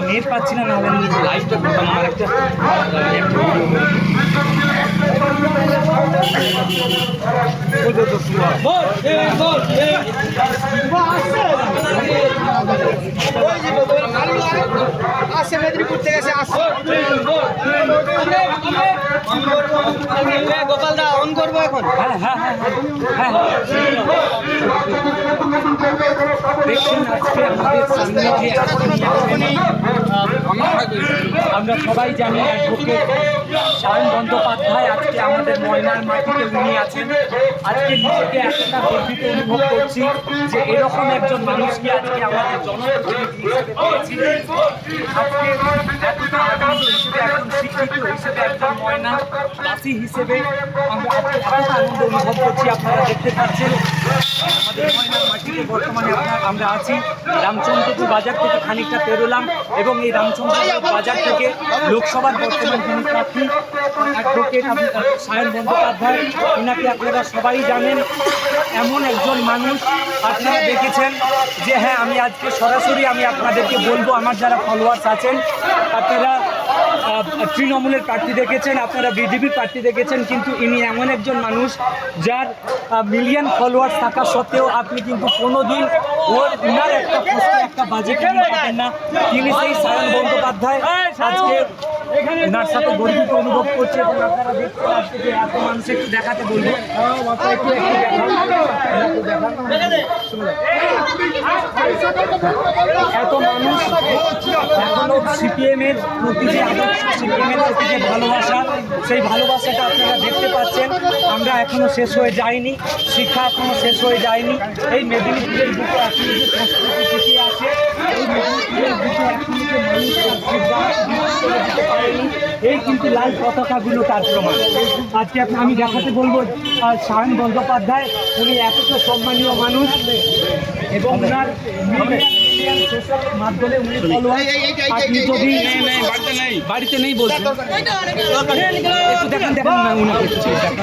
Net পাচ্ছি না, লাইভটা করতাম আমার একটা আসছে মেদিনীপুর থেকে গোপাল দা অন করবো এখন। দেখছেন আজকে আমাদের সামনে যে আমরা সবাই জানি অ্যাডভোকেট সায়ন বন্দ্যোপাধ্যায় আজকে আমাদের ময়নার মাটিতে উনি আছেন। আজকে নিজেকে এতটা গর্বিত অনুভব করছি যে এরকম একজন মানুষকে আজকে আমাদের জনপ্রতিনিধি হিসেবে পেয়েছি। আজকে এতটা আনন্দ হিসেবে, একজন শিক্ষিত হিসেবে, একজন ময়নাবাসী হিসেবে আমরা আজকে এতটা আনন্দ অনুভব করছি। আপনারা দেখতে পাচ্ছেন আমাদের ময়নার মাটিতে বর্তমানে আমরা আছি। রামচন্দ্রপুর বাজার থেকে খানিকটা পেরোলাম এবং এই রামচন্দ্রপুর বাজার থেকে লোকসভার বর্তমান যিনি প্রার্থী অ্যাডভোকেট সায়ন বন্দ্যোপাধ্যায়, ওনাকে আপনারা সবাই জানেন। এমন একজন মানুষ আপনারা দেখেছেন যে হ্যাঁ, আমি আজকে সরাসরি আমি আপনাদেরকে বলবো, আমার যারা ফলোয়ার্স আছেন, আপনারা তৃণমূলের প্রার্থী দেখেছেন, আপনারা বিজেপির প্রার্থী দেখেছেন, কিন্তু ইনি এমন একজন মানুষ যার মিলিয়ন ফলোয়ার্স থাকা সত্ত্বেও আপনি কিন্তু কোনোদিন ওনার একটা পোস্টে একটা বাজেট পাবেন না। তিনি সেই সায়ন বন্দ্যোপাধ্যায় আজকে ওনার সাথে গর্বিত অনুভব করছে এবং আপনারা দেখতে পাচ্ছেন যে এত মানুষ একটু দেখাতে বলবো এত মানুষ এখনো সিপিএমের প্রতি যে আদর্শ, সিপিএমের প্রতি যে ভালোবাসা, সেই ভালোবাসাটা আপনারা দেখতে পাচ্ছেন। আমরা এখনো শেষ হয়ে যায়নি, শিক্ষা এখনো শেষ হয়ে যায়নি। এই মেদিনীপুরের বুকে এখনো যে সংস্কৃতি টিকে আছে, এই মেদিনীপুরের বুকে এখনো যে মানুষ সিদ্ধান্ত করে দিতে পারেনি, এই কিন্তু লাল পতাকাগুলো তার প্রমাণ। আজকে আমি দেখাতে বলবো সায়ন বন্দ্যোপাধ্যায়, উনি এতটা সম্মানীয় মানুষ এবং ওনার সোশ্যাল মাধ্যমে উনি ফলোয়ার। আপনি যদি বাড়িতে নেই বলছেন, একটু দেখেন না উনাকে একটু দেখান।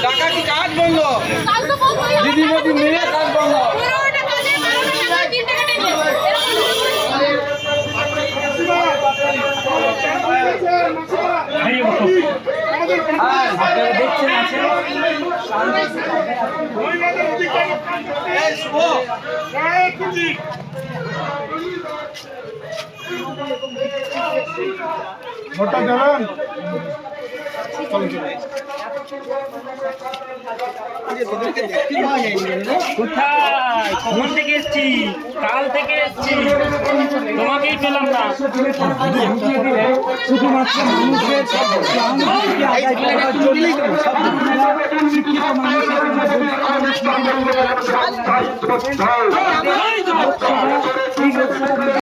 টাকা কি কাজ বললো দিদি মোদি মিলে কাজ বললো আপনারা দেখছেন আছেন ভোটটা দেবেন। কোথায় কখন থেকে এসছি? কাল থেকে এসছি, তোমাকেই পেলাম না। শুধুমাত্র মানুষের প্রাণকে আদায় করার জন্য শিক্ষিত মানুষের